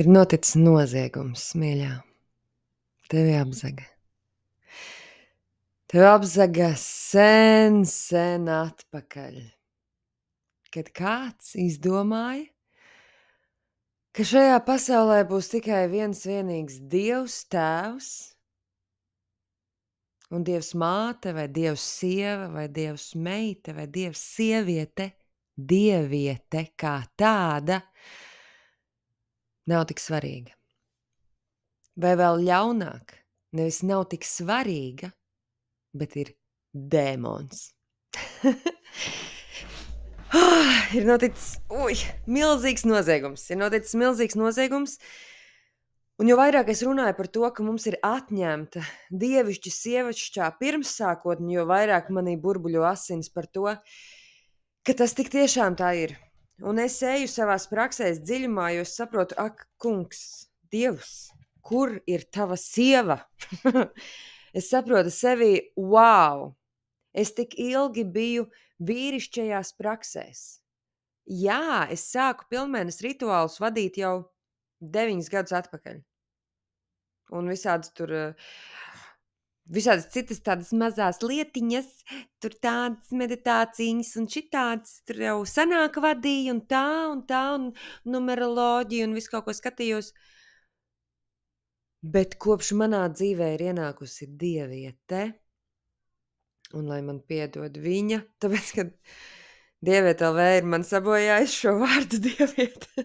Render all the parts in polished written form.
Ir noticis noziegums, mīļā. Tevi apzaga. Tevi apzaga sen atpakaļ. Kad kāds izdomāja, ka šajā pasaulē būs tikai viens vienīgs Dievs tēvs un Dievs māte vai Dievs sieva vai Dievs meita vai Dievs sieviete, dieviete kā tāda nav tik svarīga. Vai vēl ļaunāk, nevis nav tik svarīga, bet ir dēmons. Ir noticis milzīgs noziegums. Un jo vairāk es runāju par to, ka mums ir atņemta dievišķa sievišķā pirmsākotne, jo vairāk manī burbuļo asins par to, ka tas tik tiešām tā ir. Un es eju savās praksēs dziļumā, jo es saprotu, ak, kungs, Dievs, kur ir tava sieva? Es saprotu sevi, wow, es tik ilgi biju vīrišķajās praksēs. Jā, es sāku pilnmēnes rituālus vadīt jau 9 gadus atpakaļ. Un visādas citas tādas mazās lietiņas, tur tādas meditācijas un šitādas, tur jau sanāk vadīja un tā, un numeroloģija un visu kaut ko skatījos. Bet kopš manā dzīvē ir ienākusi dieviete, un lai man piedod viņa, tāpēc, ka Dieviete LV ir man sabojājis šo vārdu dieviete.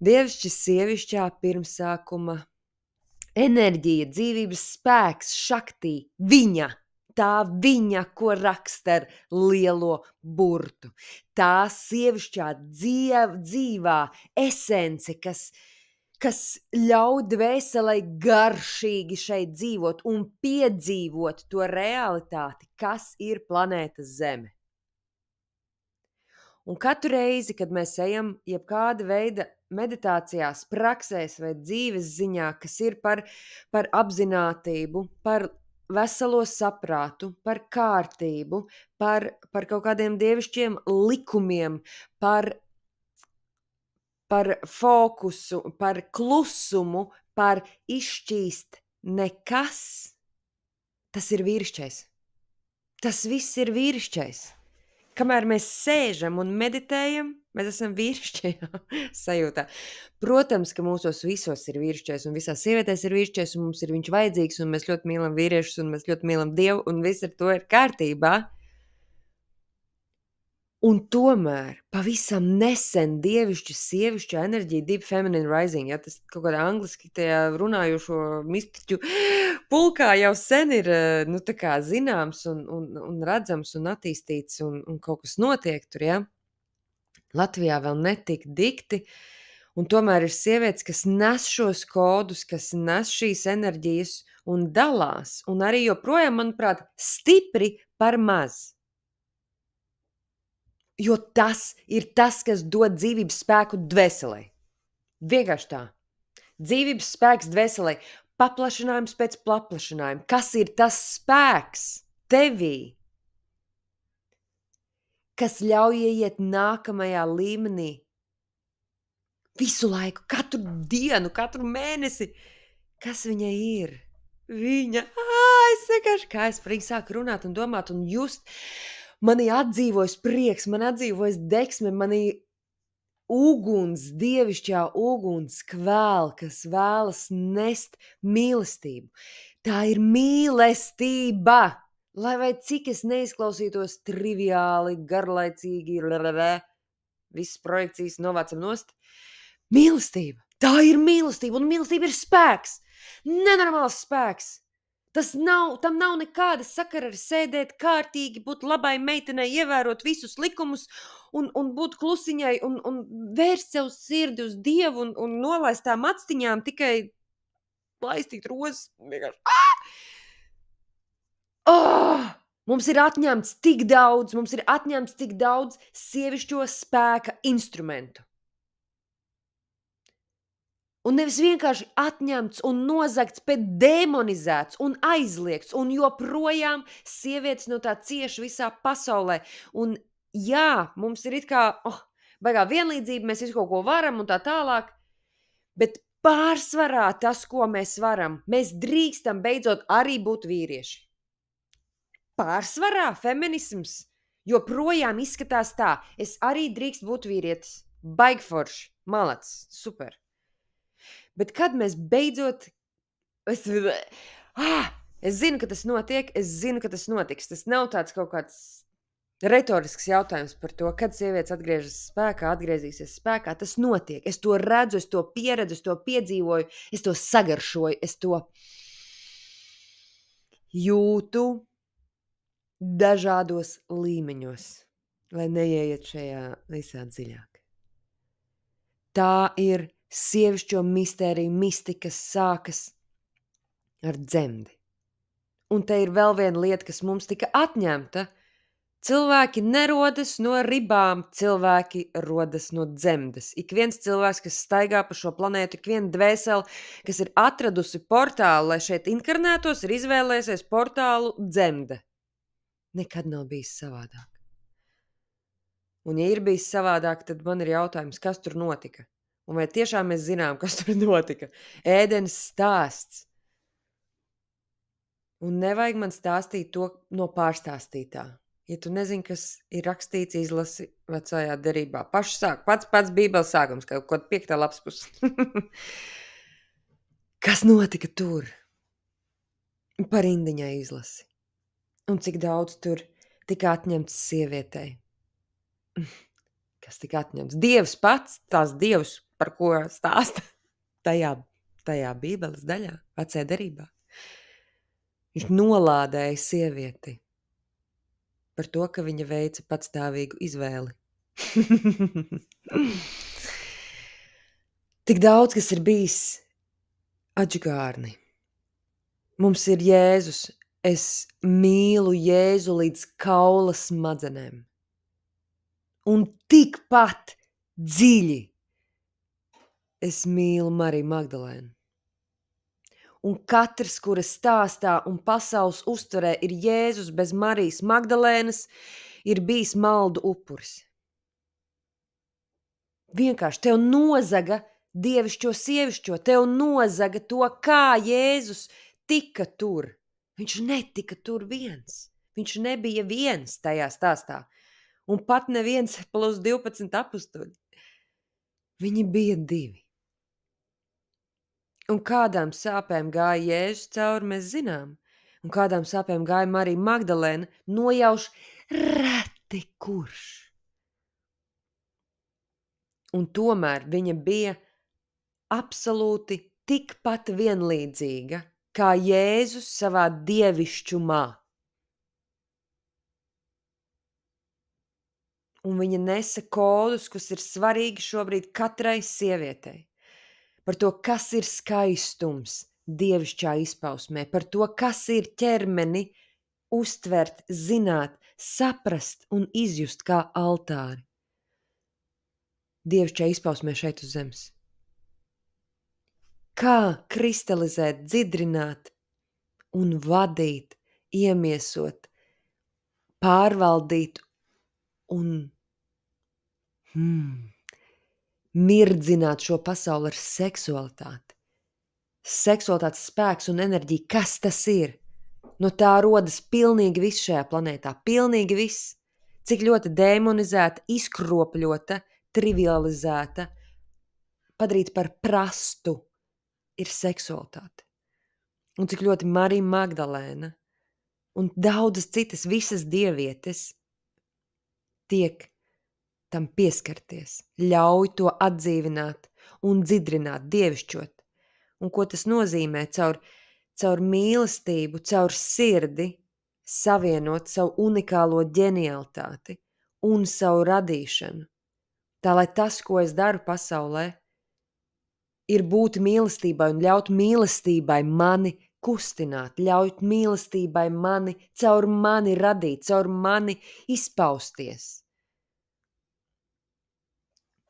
Dievišķi sievišķā pirmsākuma enerģija, dzīvības spēks, šaktī, viņa, tā viņa, ko raksta ar lielo burtu. Tā sievišķā dzīvā esence, kas ļauj dvēselei garšīgi šeit dzīvot un piedzīvot to realitāti, kas ir planēta Zeme. Un katru reizi, kad mēs ejam jebkāda veida meditācijās, praksēs vai dzīves ziņā, kas ir par apzinātību, par veselo saprātu, par kārtību, par kaut kādiem dievišķiem likumiem, par fokusu, par klusumu, par izšķīst nekas, tas ir vīrišķais. Tas viss ir vīrišķais. Kamēr mēs sēžam un meditējam, mēs esam vīrišķajā sajūtā. Protams, ka mūsos visos ir vīrišķais un visās sievietēs ir vīrišķais un mums ir viņš vajadzīgs un mēs ļoti mīlam vīriešus un mēs ļoti mīlam Dievu un viss ar to ir kārtībā. Un tomēr pavisam nesen dievišķa sievišķa enerģija, deep feminine rising, ja tas kaut kādā angliski tajā runājošo mistiķu pulkā jau sen ir tā kā zināms un redzams un attīstīts un kaut kas notiek tur, ja. Latvijā vēl netik dikti, un tomēr ir sievietes, kas nes šos kodus, kas nes šīs enerģijas un dalās, un arī joprojām, manuprāt, stipri par maz. Jo tas ir tas, kas dod dzīvības spēku dvēselē. Vienkārši tā. Dzīvības spēks dvēselē. Paplašinājums pēc paplašinājuma. Kas ir tas spēks tevī, kas ļauj ieiet nākamajā līmenī? Visu laiku, katru dienu, katru mēnesi. Kas viņai ir? Viņa. Es vienkārši, kā es par viņu sāku runāt un domāt un just. Manī atdzīvojas prieks, man atdzīvojas deksme, manī uguns, dievišķā uguns kvēl, kas vēlas nest mīlestību. Tā ir mīlestība, lai vai cik es neizklausītos triviāli, garlaicīgi, visas projekcijas novācam nost. Mīlestība, tā ir mīlestība, un mīlestība ir spēks, nenormāls spēks. Tam nav nekāda sakara ar sēdēt kārtīgi, būt labai meitenei, ievērot visus likumus un būt klusiņai un vērst sev sirdi uz Dievu un nolaist tām actiņām tikai laistīt rozes. Mums ir atņemts tik daudz sievišķo spēka instrumentu. Un nevis vienkārši atņemts un nozagts, bet demonizēts un aizliegts, un joprojām sievietes no tā cieši visā pasaulē. Un jā, mums ir it kā, baigā vienlīdzība, mēs visu kaut ko varam un tā tālāk, Bet pārsvarā tas, ko mēs varam, mēs drīkstam beidzot arī būt vīrieši. Pārsvarā feminisms joprojām izskatās tā. Es arī drīkst būt vīrietis. Baigforši, malacis, super. Bet kad mēs beidzot... Es zinu, ka tas notiek, es zinu, ka tas notiks. Tas nav tāds kaut kāds retorisks jautājums par to, kad sievietes atgriezīsies spēkā. Tas notiek. Es to redzu, es to pieredzu, es to piedzīvoju, es to sagaršoju, es to jūtu dažādos līmeņos, lai neieiet šajā visā dziļāk. Tā ir sievišķo mistēriju mistika, kas sākas ar dzemdi. Un te ir vēl viena lieta, kas mums tika atņemta. Cilvēki nerodas no ribām, cilvēki rodas no dzemdes. Ik viens cilvēks, kas staigā pa šo planētu, ik viena dvēsele, kas ir atradusi portālu, lai šeit inkarnētos, ir izvēlējusies portālu dzemde. Nekad nav bijis savādāk. Un ja ir bijis savādāk, tad man ir jautājums, kas tur notika? Un vai tiešām mēs zinām, kas tur notika? Ēdenes stāsts. Un nevajag man stāstīt to no pārstāstītā. Ja tu nezini, kas ir rakstīts, izlasi vecajā derībā. Pats Bībeles sākums, kaut ko 5. lapas puses. Kas notika tur? Par indiņai izlasi. Un cik daudz tur tika atņemts sievietei. Kas tika atņemts? Dievs pats, tās dievs, par ko stāsta tajā Bībeles daļā, vecajā derībā. Viņš nolādēja sievieti par to, ka viņa veica patstāvīgu izvēli. Tik daudz, kas ir bijis atžgārni. Mums ir Jēzus. Es mīlu Jēzu līdz kaula smadzenēm. Un tikpat dziļi es mīlu Mariju Magdalēnu. Un katrs, kura stāstā un pasaules uztverē ir Jēzus bez Marijas Magdalēnas, ir bijis maldu upuris. Vienkārši tev nozaga dievišķo sievišķo, tev nozaga to, kā Jēzus tika tur. Viņš netika tur viens. Viņš nebija viens tajā stāstā. Un pat neviens plus 12 apustuļi. Viņi bija 2. Un kādām sāpēm gāja Jēzus cauri, mēs zinām. Un kādām sāpēm gāja Marija Magdalēna, nojauš reti kurš. Un tomēr viņa bija absolūti tikpat vienlīdzīga, kā Jēzus savā dievišķumā. Un viņa nesa kodus, kas ir svarīgi šobrīd katrai sievietei. Par to, kas ir skaistums dievišķā izpausmē, par to, kas ir ķermeni uztvert, zināt, saprast un izjust kā altāri. Dievišķā izpausmē šeit uz zemes. Kā kristalizēt, dzidrināt un vadīt, iemiesot, pārvaldīt un mirdzināt šo pasauli ar seksualitāti. Seksualitātes spēks un enerģija, kas tas ir? No tā rodas pilnīgi viss šajā planētā. Pilnīgi viss. Cik ļoti demonizēta, izkropļota, trivializēta, padarīta par prastu ir seksualitāte. Un cik ļoti Marija Magdalēna un daudzas citas visas dievietes tiek tam pieskarties, ļauj to atdzīvināt un dzidrināt, dievišķot. Un ko tas nozīmē? Caur mīlestību, caur sirdi savienot savu unikālo ģenialitāti un savu radīšanu. Tā, lai tas, ko es daru pasaulē, ir būt mīlestībai un ļaut mīlestībai mani kustināt, ļaut mīlestībai mani, caur mani radīt, caur mani izpausties.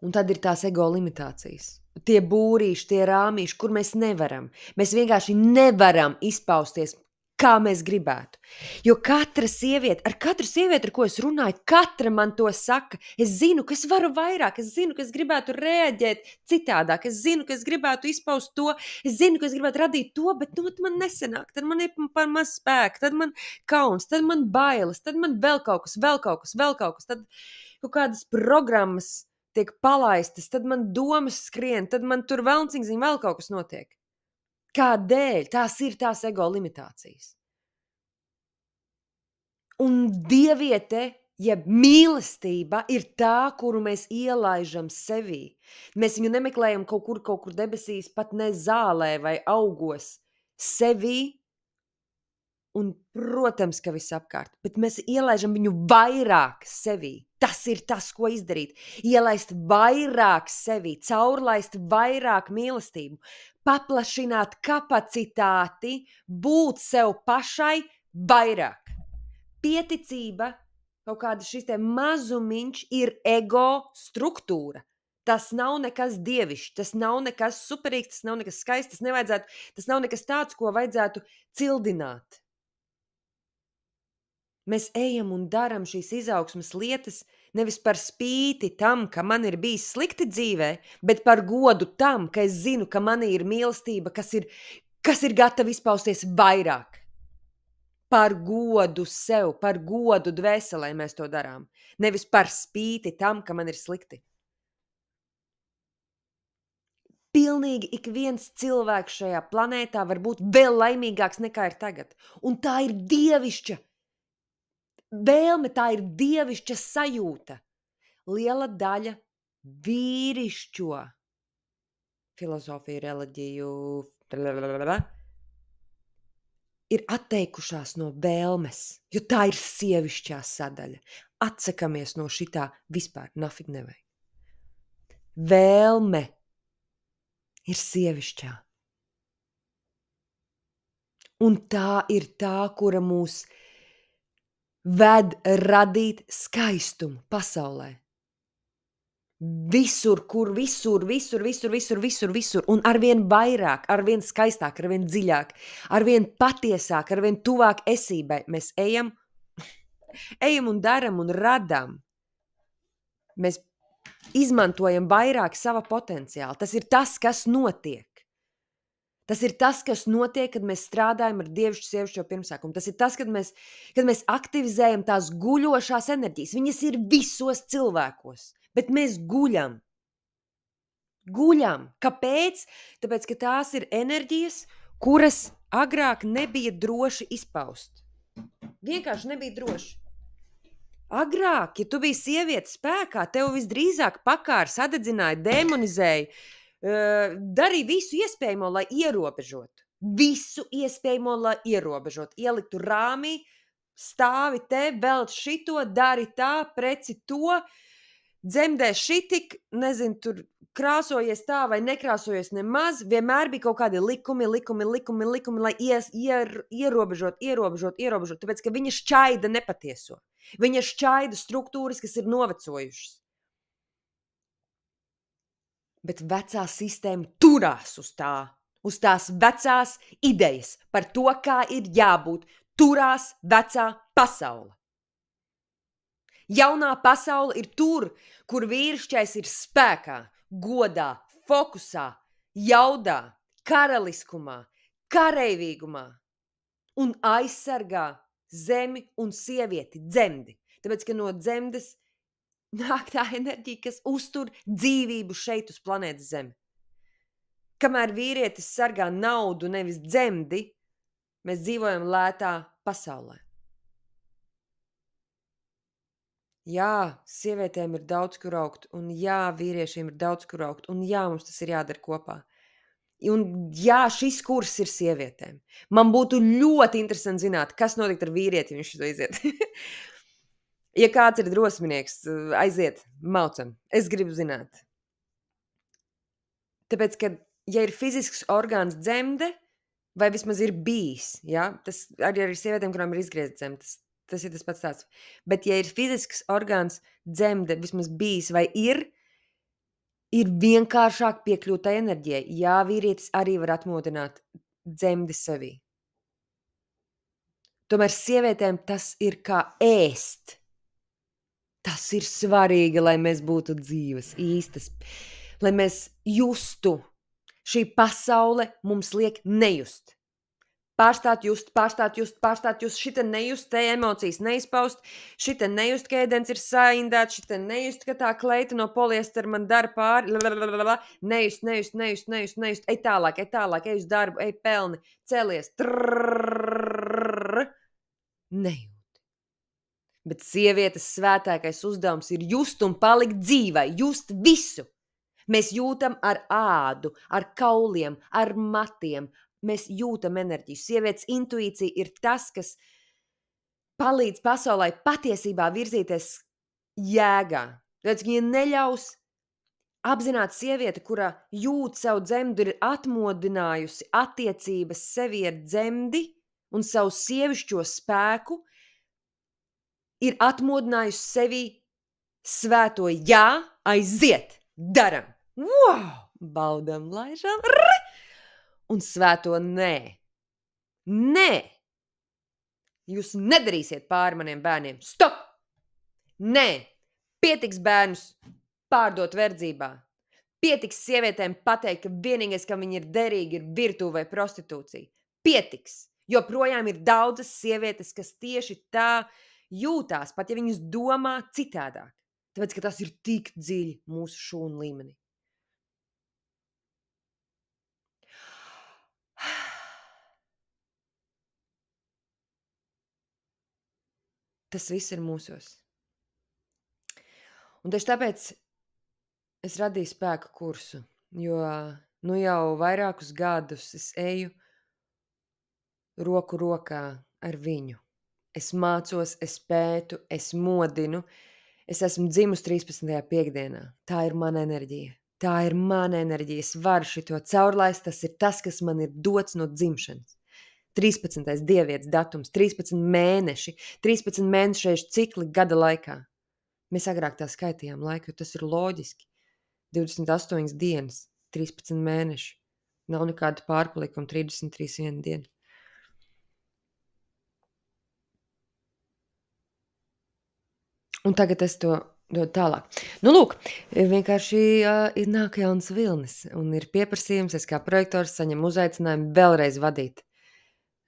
Un tad ir tās ego limitācijas. Tie būrīši, tie rāmīši, kur mēs nevaram. Mēs vienkārši nevaram izpausties kā mēs gribētu. Jo ar katru sievieti, ar ko es runāju, katra man to saka. Es zinu, ka es varu vairāk, es zinu, ka es gribētu reaģēt citādāk, es zinu, ka es gribētu izpaust to, es zinu, ka es gribētu radīt to, bet tad man nesanāk, tad man ir par maz spēka, tad man kauns, tad man bailes, tad man vēl kaut kas, tad kaut kādas programmas tiek palaistas, tad man domas skrien, tad man tur velnciņziņ vēl kaut kas notiek. Kādēļ? Tās ir tās ego limitācijas. Un dieviete, jeb mīlestība, ir tā, kuru mēs ielaižam sevī. Mēs viņu nemeklējam kaut kur debesīs, pat ne zālē vai augos. Sevī, un, protams, ka visapkārt, bet mēs ielaižam viņu vairāk sevī. Tas ir tas, ko izdarīt. Ielaist vairāk sevī, caurlaist vairāk mīlestību, paplašināt kapacitāti, būt sev pašai vairāk. Pieticība, kaut kāda šis te mazumiņš ir ego struktūra. Tas nav nekas dievišķs, tas nav nekas superīgs, tas nav nekas skaists, tas nav nekas tāds, ko vajadzētu cildināt. Mēs ejam un daram šīs izaugsmes lietas nevis par spīti tam, ka man ir bijis slikti dzīvē, bet par godu tam, ka es zinu, ka manī ir mīlestība, kas ir gatava izpausties vairāk. Par godu sev, par godu dvēselē mēs to darām. Nevis par spīti tam, ka man ir slikti. Pilnīgi ik viens cilvēks šajā planētā var būt vēl laimīgāks nekā ir tagad. Un tā ir dievišķa vēlme, tā ir dievišķa sajūta. Liela daļa vīrišķo filozofiju, reliģiju ir atteikušās no vēlmes, jo tā ir sievišķā sadaļa. Atsakamies no šitā vispār, nafig nevajag. Vēlme ir sievišķā. Un tā ir tā, kura mūs ved radīt skaistumu pasaulē. Visur, un arvien vairāk, arvien skaistāk, arvien dziļāk, arvien patiesāk, arvien tuvāk esībai. Mēs ejam un daram un radam. Mēs izmantojam vairāk sava potenciāla. Tas ir tas, kas notiek. Tas ir tas, kas notiek, kad mēs strādājam ar dievišķu sievišķo pirmsākumu. Tas ir tas, kad mēs aktivizējam tās guļošās enerģijas. Viņas ir visos cilvēkos, bet mēs guļam. Guļam. Kāpēc? Tāpēc, ka tās ir enerģijas, kuras agrāk nebija droši izpaust. Vienkārši nebija droši. Agrāk, ja tu biji sieviete spēkā, tev visdrīzāk pakārs, sadedzināja, demonizēja, darīja visu iespējamo, lai ierobežotu. Visu iespējamo, lai ierobežotu. Ieliktu rāmī, stāvi te, velc šito, dari tā, preci to, dzemdē šitik, nezinu, tur krāsojies tā vai nekrāsojies nemaz. Vienmēr bija kaut kādi likumi, lai ierobežot, tāpēc, ka viņa šķaida nepatieso. Viņa šķaida struktūras, kas ir novecojušas. Bet vecā sistēma turās uz tās vecās idejas par to, kā ir jābūt. Turās vecā pasaule. Jaunā pasaule ir tur, kur vīrišķais ir spēkā, godā, fokusā, jaudā, karaliskumā, kareivīgumā un aizsargā zemi un sievieti, dzemdi. Tāpēc, ka no dzemdes nāk tā enerģija, kas uztur dzīvību šeit uz planētas Zemi. Kamēr vīrietis sargā naudu, nevis dzemdi, mēs dzīvojam lētā pasaulē. Jā, sievietēm ir daudz, kur augt, un jā, vīriešiem ir daudz, kur augt, un jā, mums tas ir jādara kopā. Un jā, šis kurs ir sievietēm. Man būtu ļoti interesanti zināt, kas notikt ar vīrieti, ja viņš to iziet. Ja kāds ir drosminieks, aiziet, maucam. Es gribu zināt. Tāpēc, ka, ja ir fizisks orgāns dzemde, vai vismaz ir bijis, ja? Tas arī ir sievietēm, kurām ir izgriezta dzemde, tas ir tas pats tāds. Bet, ja ir fizisks orgāns dzemde, vismaz bijis vai ir vienkāršāk piekļūt tai enerģijai. Jā, vīrietis arī var atmodināt dzemdi sevī. Tomēr sievietēm tas ir kā ēst. Tas ir svarīgi, lai mēs būtu dzīves, īstas, lai mēs justu. Šī pasaule mums liek nejust. Pārstāt just, šita nejust, te emocijas neizpaust, šita nejust, ka ēdens ir saindēts, šita nejust, ka tā kleita no poliestera man dara pāri, nejust, ej tālāk, ej uz darbu, ej pelni, celies, nejūt. Bet sievietes svētākais uzdevums ir just un palikt dzīvai, just visu. Mēs jūtam ar ādu, ar kauliem, ar matiem. Mēs jūtam enerģiju. Sievietes intuīcija ir tas, kas palīdz pasaulē patiesībā virzīties jēgā. Tāpēc viņa neļaus apzināt sievieti, kura jūt savu dzemdi, ir atmodinājusi attiecības sevi ar dzemdi un savu sievišķo spēku, ir atmodinājusi sevi svēto jā, aiziet, daram, wow, baudam, laižam, un svēto nē. Nē! Jūs nedarīsiet pāri maniem bērniem. Stop! Nē! Pietiks bērnus pārdot verdzībā. Pietiks sievietēm pateikt, ka vienīgais, kam viņi ir derīgi, ir virtuve vai prostitūcija. Pietiks! Joprojām ir daudzas sievietes, kas tieši tā jūtās, pat ja viņas domā citādāk. Tāpēc, ka tas ir tik dziļi mūsu šūnu līmenī. Tas viss ir mūsos. Un tieši tāpēc es radīju spēku kursu, jo nu jau vairākus gadus es eju roku rokā ar viņu. Es mācos, es pētu, es modinu. Es esmu dzimusi 13. piekdienā. Tā ir mana enerģija. Tā ir mana enerģija. Es varu šito caurlaist. Tas ir tas, kas man ir dots no dzimšanas. 13. dievietes datums, 13 mēneši, 13 mēnešēšu cikli gada laikā. Mēs agrāk tā skaitījām laiku, jo tas ir loģiski. 28 dienas, 13 mēneši. Nav nekāda pārpalikuma, 33 diena. Un tagad es to dodu tālāk. Nu, lūk, vienkārši ir nāk jauns vilnis un ir pieprasījums. Es kā projektors saņemu uzaicinājumu vēlreiz vadīt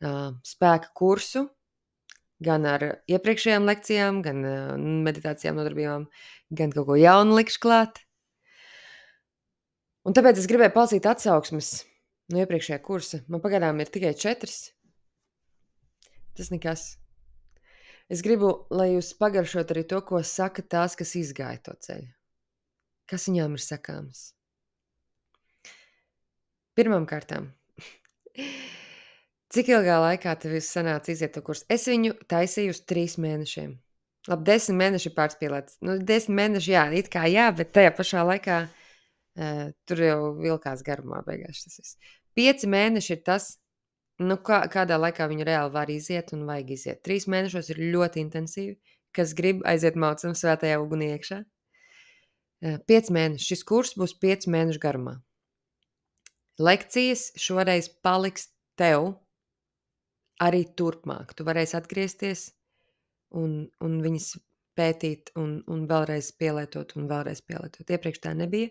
spēka kursu, gan ar iepriekšējām lekcijām, gan meditācijām nodarbībām, gan kaut ko jaunu likšu klāt. Un tāpēc es gribēju palasīt atsauksmes no iepriekšējā kursa. Man pagaidām ir tikai 4. Tas nekas. Es gribu, lai jūs pagaršot arī to, ko saka tās, kas izgāja to ceļu. Kas viņām ir sakāms? Pirmām kārtām. Cik ilgā laikā tev sanāca iziet to kursu? Es viņu taisīju uz 3 mēnešiem. Labi, 10 mēneši ir pārspīlēts. 10 mēneši, jā, it kā jā, bet tajā pašā laikā tur jau vilkās garumā beigās tas viss. 5 mēneši ir tas, kādā laikā viņu reāli var iziet un vajag iziet. 3 mēnešos ir ļoti intensīvi, kas grib aiziet maucam svētajā ugunī iekšā. 5 mēneši. Šis kurs būs 5 mēnešu garumā. Lekcijas šoreiz paliks tev arī turpmāk. Tu varēsi atgriezties un viņas pētīt un vēlreiz pielietot un vēlreiz pielietot. Iepriekš tā nebija.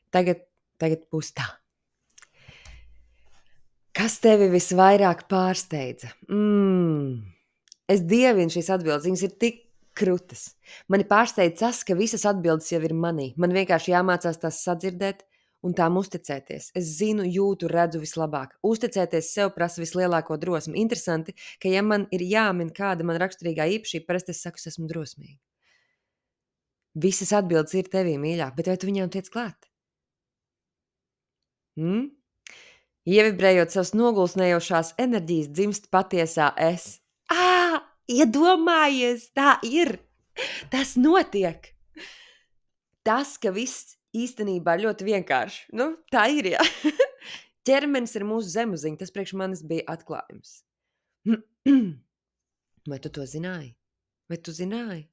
Tagad būs tā. Kas tevi visvairāk pārsteidza? Es dievinu šīs atbildes. Viņas ir tik krutas. Mani pārsteidz tas, ka visas atbildes jau ir manī. Man vienkārši jāmācās tās sadzirdēt un tām uzticēties. Es zinu, jūtu, redzu vislabāk. Uzticēties sev prasa vislielāko drosmi. Interesanti, ka ja man ir jāmin kāda man raksturīgā īpašība, parasti es saku, es esmu drosmīga. Visas atbildes ir tevī, mīļā, bet vai tu viņām tiec klāt? Ievibrējot savas nogulsnējošās enerģijas, dzimst patiesā es. Iedomājies, tā ir! Tas notiek! Tas, ka viss īstenībā ļoti vienkārši. Tā ir, jā. Ķermenis ir mūsu zemuziņa. Tas priekš manis bija atklājums. Vai tu to zināji? Vai tu zināji?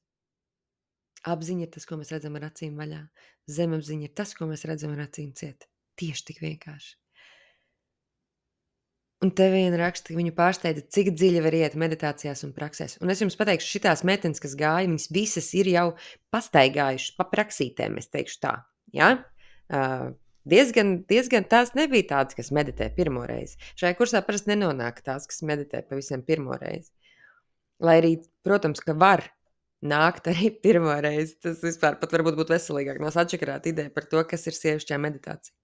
Apziņa ir tas, ko mēs redzam ar acīm vaļā. Zemapziņa ir tas, ko mēs redzam ar acīm ciet. Tieši tik vienkārši. Un te viena raksta, ka viņu pārsteidza, cik dziļi var iet meditācijās un praksēs. Un es jums pateikšu, šitās meitenes, kas gāja, viņas visas ir jau pastaigājušas pa praksītēm, es teikšu tā. Ja? Diezgan tās nebija tādas, kas meditē pirmo reizi. Šajā kursā parasti nenonāk tās, kas meditē pavisam pirmo reizi. Lai arī, protams, ka var nākt arī pirmo reizi. Tas vispār pat varbūt būtu veselīgāk. Nav atšakarāta ideja par to, kas ir sievišķā meditācija.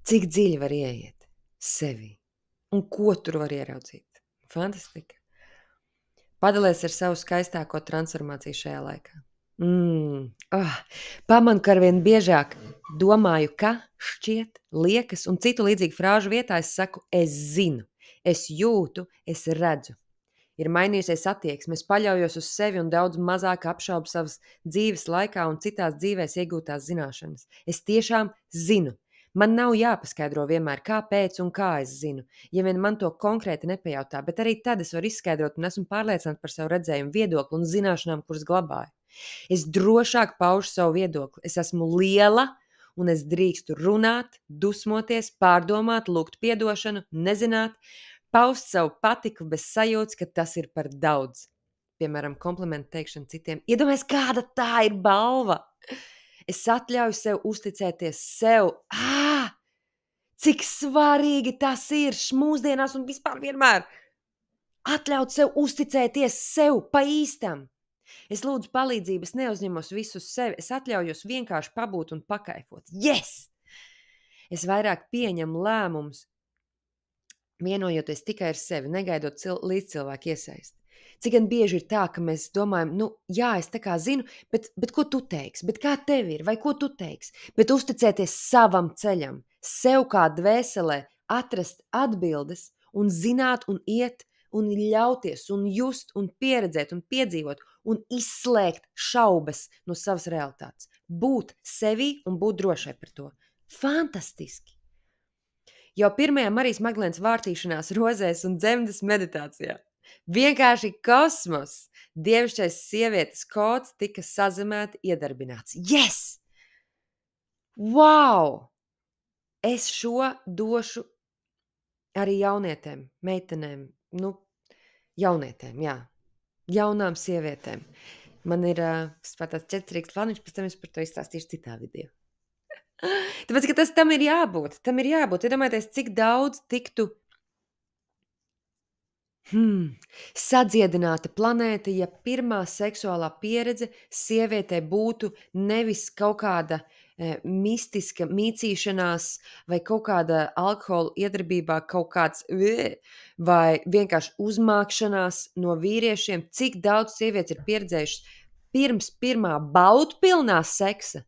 Cik dziļi var ieiet sevi un ko tur var ieraudzīt. Fantastika. Padalies ar savu skaistāko transformāciju šajā laikā. Pamanu, ka arvien biežāk domāju, ka, šķiet, liekas un citu līdzīgu frāžu vietā es saku, es zinu, es jūtu, es redzu. Ir mainījusies attieksme, es paļaujos uz sevi un daudz mazāk apšaubu savas dzīves laikā un citās dzīvēs iegūtās zināšanas. Es tiešām zinu. Man nav jāpaskaidro vienmēr, kāpēc un kā es zinu, ja vien man to konkrēti nepajautā, bet arī tad es varu izskaidrot un esmu pārliecināta par savu redzējumu, viedokli un zināšanām, kuras glabāju. Es drošāk paužu savu viedokli. Es esmu liela un es drīkstu runāt, dusmoties, pārdomāt, lūgt piedošanu, nezināt, paust savu patiku bez sajūtas, ka tas ir par daudz. Piemēram, komplimentu teikšanu citiem. Iedomājies, kāda tā ir balva! Es atļauju sev uzticēties sev. Cik svarīgi tas ir mūsdienās un vispār vienmēr. Atļaut sev uzticēties sev pa īstam. Es lūdzu palīdzību, es neuzņemos visu uz sevi. Es atļaujos vienkārši pabūt un pakaifot. Yes! Es vairāk pieņemu lēmumus, vienojoties tikai ar sevi, negaidot līdz cilvēku iesaist. Cik gan bieži ir tā, ka mēs domājam, jā, es tā kā zinu, bet ko tu teiksi, bet kā tev ir, vai ko tu teiksi, bet uzticēties savam ceļam, sev kā dvēselē, atrast atbildes un zināt un iet un ļauties un just un pieredzēt un piedzīvot un izslēgt šaubas no savas realitātes. Būt sevi un būt drošai par to. Fantastiski! Jau pirmajā Marijas Magdalēnas vārtīšanās rozēs un dzemdes meditācijā. Vienkārši kosmos! Dievišķais sievietes kods tika sazemēti iedarbināts. Yes! Wow! Es šo došu arī jaunietēm, meitenēm, jaunietēm, jā. Jaunām sievietēm. Man ir tāds 4 plāniņš, pēc tam es par to izstāstīšu citā video. Tāpēc, ka tam ir jābūt. Iedomājieties, cik daudz tiktu sadziedināta planēta, ja pirmā seksuālā pieredze sievietē būtu nevis kaut kāda mistiska mīcīšanās vai kaut kāda alkohola iedarbībā kaut kāds vai vienkārši uzmākšanās no vīriešiem. Cik daudz sievietes ir pieredzējušas pirms pirmā baudpilnā seksa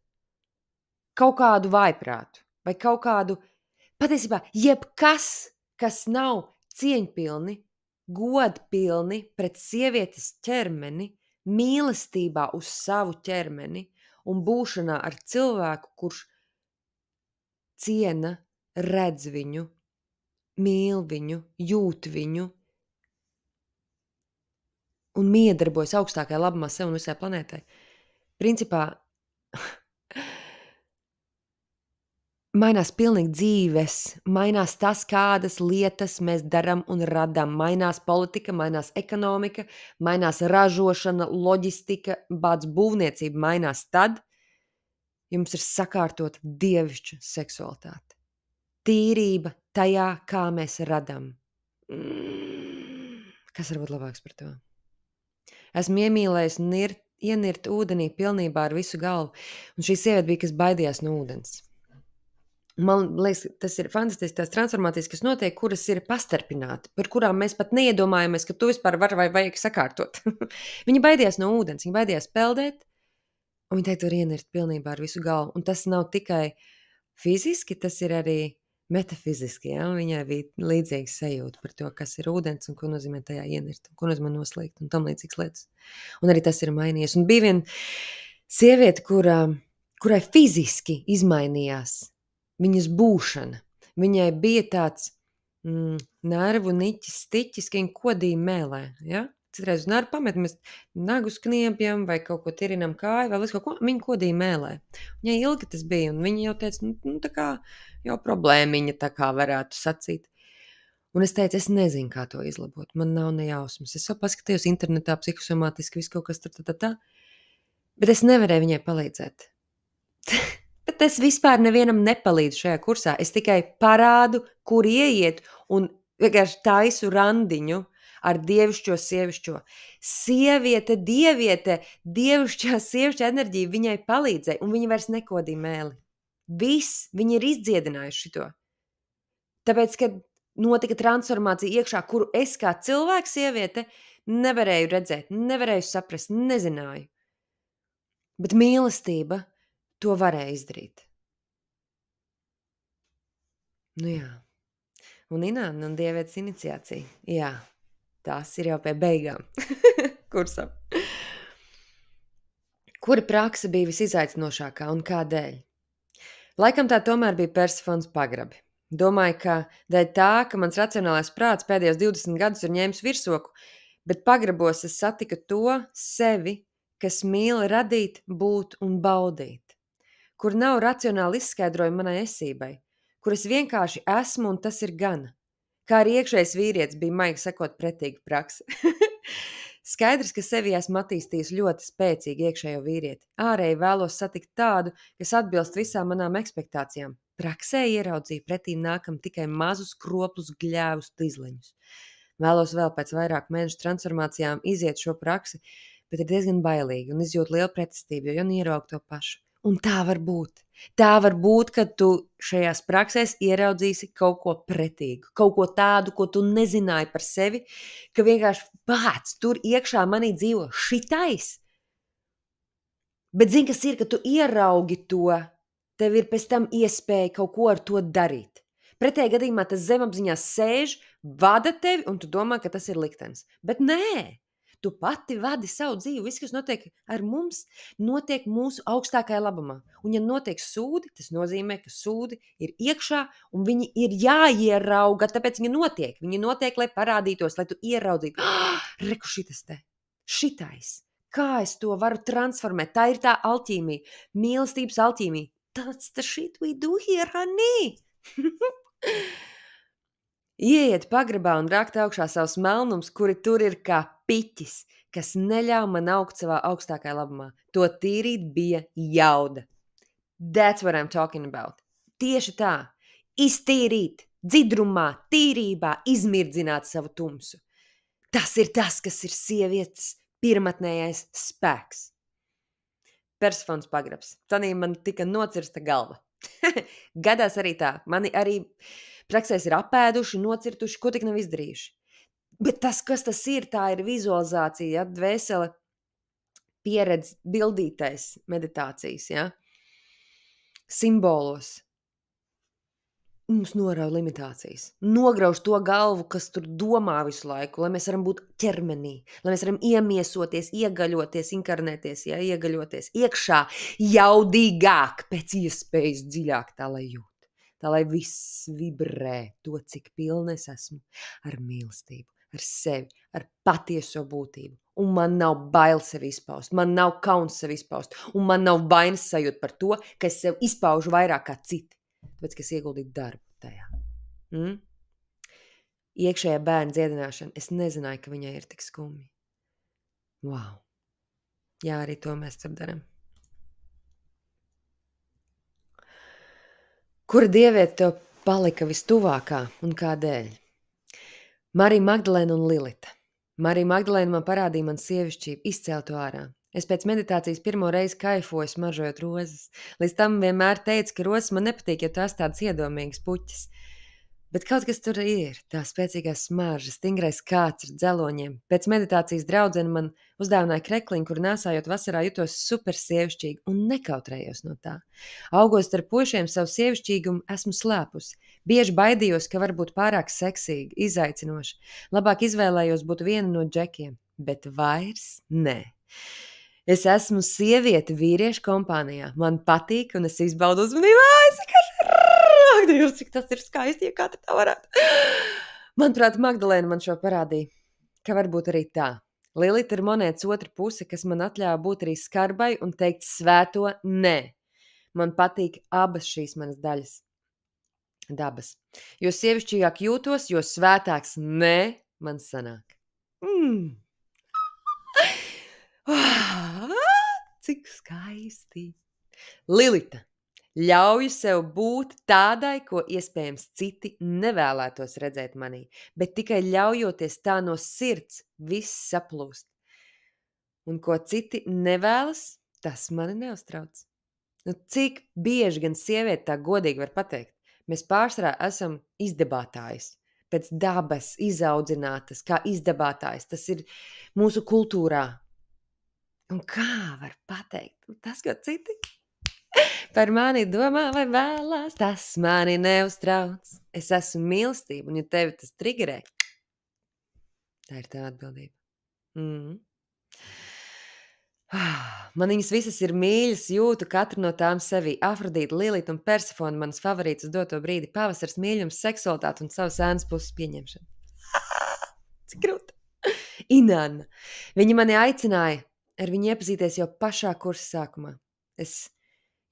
kaut kādu vaiprātu vai kaut kādu, patiesībā, jebkas, kas nav cieņpilni, godpilni pret sievietes ķermeni, mīlestībā uz savu ķermeni un būšanā ar cilvēku, kurš ciena, redz viņu, mīl viņu, jūt viņu un miedarbojas augstākajā labumā sev un visai planētai. Principā mainās pilnīgi dzīves, mainās tas, kādas lietas mēs darām un radām. Mainās politika, mainās ekonomika, mainās ražošana, loģistika, bāds būvniecība mainās tad, ja mums ir sakārtota dievišķa seksualitāte. Tīrība tajā, kā mēs radām. Kas var būt labāks par to? Esmu iemīlējis un ienirt ūdenī pilnībā ar visu galvu. Un šī sieviete bija, kas baidījās no ūdens. Man liekas, tas ir fantastiski, tās transformācijas, kas notiek, kuras ir pastarpināti, par kurām mēs pat neiedomājamies, ka to vispār var vai vajag sakārtot. Viņa baidījās no ūdens, viņa baidījās peldēt, un viņa teikt, var ienirt pilnībā ar visu galvu. Un tas nav tikai fiziski, tas ir arī metafiziski. Ja? Viņai bija līdzīga sajūta par to, kas ir ūdens un ko nozīmē tajā ienirt, un ko nozīmē noslīgt un tam līdzīgas lietas. Un arī tas ir mainījies. Un bija viena sieviete, kurai fiziski izmainījās viņas būšana. Viņai bija tāds nervu niķis, stiķis, ka viņa kodīja mēlē. Ja? Citreiz uz nervu pamet, mēs nagus kniepjam vai kaut ko tirinam kāju, vai kaut ko, viņa kodīja mēlē. Viņai ilgi tas bija, un viņa jau teica, tā kā jau problēmiņa, tā kā varētu sacīt. Un es teicu, es nezinu, kā to izlabot. Man nav ne jausmas. Es jau paskatījos internetā, psihosomātiski, visu kaut kas tā. Bet es nevarēju viņai palīdzēt. Bet es vispār nevienam nepalīdzu šajā kursā. Es tikai parādu, kur ieiet un vienkārši taisu randiņu ar dievišķo, sievišķo. Sieviete, dievišķā, sievišķa enerģija viņai palīdzēja, un viņa vairs nekodīja mēli. Viss, viņi ir izdziedinājuši šito. Tāpēc, kad notika transformācija iekšā, kuru es kā cilvēks, sieviete, nevarēju redzēt, nevarēju saprast, nezināju. Bet mīlestība to varēja izdarīt. Nu jā. Un Ināna un dievietes iniciācija. Jā, tās ir jau pie beigām kursam. Kura prakse bija visizaicinošākā un kādēļ? Laikam tā tomēr bija Persefons pagrabi. Domāju, ka dēļ tā, ka mans racionālais prāts pēdējos 20 gadus ir ņēmis virsroku, bet pagrabos es satiku to sevi, kas mīl radīt, būt un baudīt, kur nav racionāli izskaidrojumi manai esībai, kur es vienkārši esmu un tas ir gana. Kā arī iekšējais vīrietis bija maigi sakot pretīga prakse. Skaidrs, ka sevi esmu attīstījis ļoti spēcīgi iekšējo vīrieti. Ārēji vēlos satikt tādu, kas atbilst visām manām ekspektācijām. Praksē ieraudzīju pretīm nākam tikai mazus, kroplus, gļēvus tizleņus. Vēlos vēl pēc vairāku mēnešu transformācijām iziet šo praksi, bet ir diezgan bailīgi un izjūtu lielu pretestību, jo ieraugu to pašu. Un tā var būt. Tā var būt, ka tu šajās praksēs ieraudzīsi kaut ko pretīgu, kaut ko tādu, ko tu nezināji par sevi, ka vienkārši pats tur iekšā manī dzīvo šitais. Bet zini, kas ir, ka tu ieraugi to, tev ir pēc tam iespēja kaut ko ar to darīt. Pretējā gadījumā tas zemapziņā sēž, vada tevi, un tu domā, ka tas ir liktenis. Bet nē! Tu pati vadi savu dzīvi. Viss, kas notiek ar mums, notiek mūsu augstākajā labumā. Un, ja notiek sūdi, tas nozīmē, ka sūdi ir iekšā un viņi ir jāierauga, tāpēc viņi notiek. Viņi notiek, lai parādītos, lai tu ieraudzītu. Reku šitas te. Šitais. Kā es to varu transformēt? Tā ir tā alķīmija. Mīlestības alķīmija. That's the shit we do here, honey. Ieiet pagrabā un rakt augšā savus melnums, kuri tur ir kā piķis, kas neļauj man augt savā augstākajā labumā. To tīrīt bija jauda. That's what I'm talking about. Tieši tā. Iztīrīt, dzidrumā, tīrībā, izmirdzināt savu tumsu. Tas ir tas, kas ir sievietes pirmatnējais spēks. Persefons pagrabs. Tanī man tika nocirsta galva. Gadās arī tā. Mani arī praksēs ir apēduši, nocirtuši, ko tik nav izdarījuši. Bet tas, kas tas ir, tā ir vizualizācija, ja? Dvēsele, pieredze, bildītais meditācijas, ja? Simbolos. Mums norauj limitācijas. Nograuž to galvu, kas tur domā visu laiku, lai mēs varam būt ķermenī, lai mēs varam iemiesoties, iegaļoties, inkarnēties, ja? Iegaļoties iekšā jaudīgāk, pēc iespējas dziļāk, tā lai jūt. Tā lai viss vibrē to, cik pilna es esmu ar mīlestību, ar sevi, ar patieso būtību. Un man nav bail sevi izpaust, man nav kauns sevi izpaust, un man nav vainas sajūta par to, ka es sev izpaužu vairāk kā citi, tāpēc, ka es ieguldīju darbu tajā. Iekšējā bērna dziedināšana, es nezināju, ka viņai ir tik skumji. Wow! Jā, arī to mēs tur daram. Kura dieviete tev palika vistuvākā un kādēļ? Marija Magdalēna un Lilita. Marija Magdalēna man parādīja man sievišķību, izcēla to ārā. Es pēc meditācijas pirmo reizi kaifoju smaržojot rozes. Līdz tam vienmēr teicu, ka rozes man nepatīk, jo tās tādas iedomīgas puķis. Bet kaut kas tur ir, tā spēcīgā smarža, stingrais kāds ar dzeloņiem. Pēc meditācijas draudzene man uzdāvināja krekliņu, kur nēsājot vasarā jutos super sievišķīgi un nekautrējos no tā. Augos starp puišiem savu sievišķīgumu esmu slēpusi. Bieži baidījos, ka var būt pārāk seksīgi, izaicinoši. Labāk izvēlējos būt viena no džekiem, bet vairs nē. Es esmu sieviete vīriešu kompānijā. Man patīk un es izbaudu uzmanību. Dievs, cik tas ir skaisti, ja katra tā varētu. Manuprāt, Magdalēna man šo parādīja, ka varbūt arī tā. Lilita ir monētas otra puse, kas man atļāva būt arī skarbai un teikt svēto nē. Man patīk abas šīs manas daļas. Dabas. Jo sievišķīgāk jūtos, jo svētāks man sanāk. Cik skaisti. Lilita ļauju sev būt tādai, ko iespējams citi nevēlētos redzēt manī, bet tikai ļaujoties tā no sirds, viss saplūst. Un ko citi nevēlas, tas mani neuztrauc. Nu, cik bieži gan sieviete tā godīgi var pateikt? Mēs pārsvarā esam izdabātājas, pēc dabas izaudzinātas, kā izdabātājas. Tas ir mūsu kultūrā. Un kā var pateikt? Tas, ko citi par mani domā vai vēlās, tas mani neuztrauc. Es esmu mīlestība, un ja tevi tas triggerē, tā ir tā atbildība. Man viņas visas ir mīļas, jūtu katru no tām sevī. Afrodīte, Lilita un Persefone manas favorītas doto brīdi. Pavasars, mīļums, seksualitāte un savas ēnas puses pieņemšana. Cik grūti. Inanna. Viņa mani aicināja ar viņu iepazīties jau pašā kursa sākumā. Es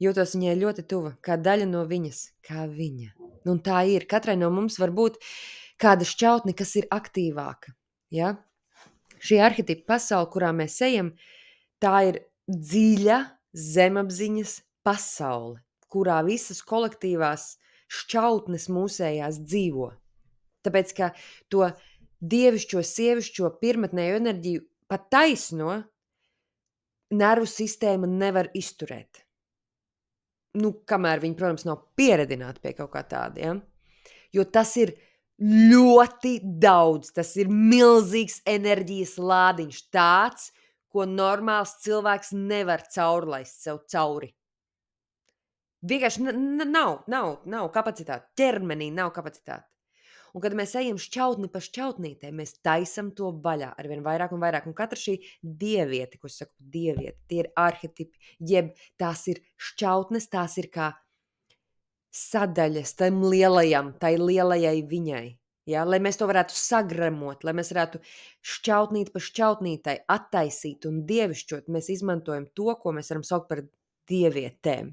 jūtos viņai ļoti tuva, kā daļa no viņas, kā viņa. Un tā ir. Katrai no mums var būt kāda šķautne, kas ir aktīvāka. Ja? Šī arhetipa pasaule, kurā mēs ejam, tā ir dziļa zemapziņas pasaule, kurā visas kolektīvās šķautnes mūsējās dzīvo. Tāpēc, ka to dievišķo, sievišķo, pirmatnējo enerģiju pat taisno nervu sistēma nevar izturēt. Kamēr viņi, protams, nav pieredināti pie kaut kā tāda, ja? Jo tas ir ļoti daudz, tas ir milzīgs enerģijas lādiņš, tāds, ko normāls cilvēks nevar caurlaist sev cauri. Vienkārši nav kapacitāte. Ķermenī nav kapacitāte. Un kad mēs ejam šķautni pa šķautnītē, mēs taisam to vaļā arvien vairāk un vairāk. Un katra šī dieviete, ko es saku dieviete, tie ir arhetipi, jeb tās ir šķautnes, tās ir kā sadaļas tai lielajai viņai. Ja, lai mēs to varētu sagremot, lai mēs varētu šķautnīt pa šķautnītai attaisīt un dievišķot, mēs izmantojam to, ko mēs varam saukt par dievietēm.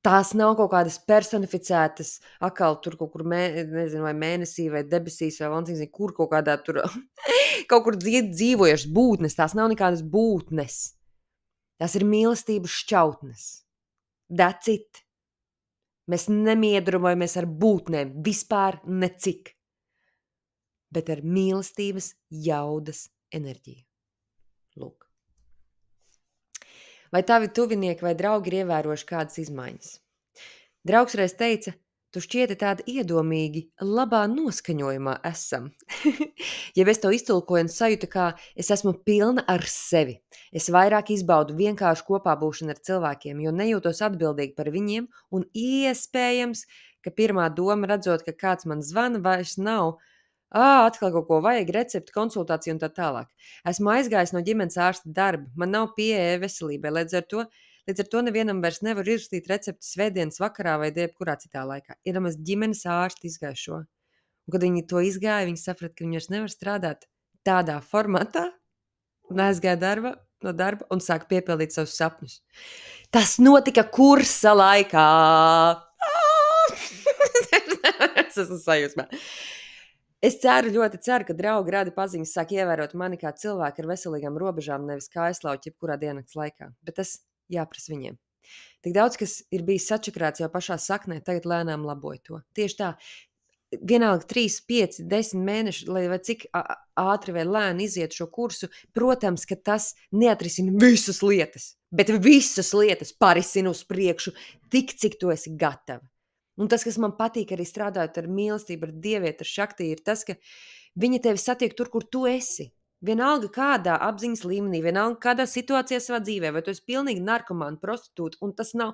Tās nav kaut kādas personificētas, atkal tur kaut kur, nezinu, vai mēnesī, vai debesīs, vai lancīgs, kur kaut kādā tur, kaut kur dzīvojušas būtnes, tās nav nekādas būtnes. Tās ir mīlestības šķautnes. That's it. Mēs nemiedrojamies ar būtnēm, vispār necik. Bet ar mīlestības jaudas enerģiju. Lūk. Vai tavi tuvinieki vai draugi ir ievērojuši kādas izmaiņas? Draugs reiz teica, tu šķieti tādi iedomīgi, labā noskaņojumā esam. Ja es to iztulkoju un sajūtu, kā es esmu pilna ar sevi. Es vairāk izbaudu vienkārši kopā būšanu ar cilvēkiem, jo nejūtos atbildīgi par viņiem un iespējams, ka pirmā doma redzot, ka kāds man zvana, vairs nav atkal kaut ko vajag, recepti, konsultāciju un tā tālāk. Esmu aizgājis no ģimenes ārsta darba, man nav pieeja veselībai, līdz ar to nevienam vairs nevar izrakstīt recepti svētdienas vakarā vai jebkurā citā laikā. Iedomājieties, ģimenes ārsti izgāja šo. Un, kad viņi to izgāja, viņi saprata, ka viņi vairs nevar strādāt tādā formatā un aizgāja no darba un sāka piepildīt savus sapņus. Tas notika kursa laikā. Es esmu sajūsmā. Es ļoti ceru, ka draugi radi paziņas sāk ievērot mani kā cilvēku ar veselīgām robežām, nevis kā aizslauķi jebkurā diennakts laikā. Bet tas jāprasa viņiem. Tik daudz, kas ir bijis sačakrāts jau pašā saknē, tagad lēnām laboja to. Tieši tā, vienalga 3, 5, 10 mēneši, vai cik ātri vai lēni iziet šo kursu, protams, ka tas neatrisina visas lietas, bet visas lietas parisina uz priekšu tik, cik tu esi gatava. Un tas, kas man patīk arī strādājot ar mīlestību, ar dievieti, ar šakti, ir tas, ka viņa tevi satiek tur, kur tu esi. Vienalga kādā apziņas līmenī, vienalga kādā situācijā savā dzīvē, vai tu esi pilnīgi narkomāna, prostitūta, un tas nav,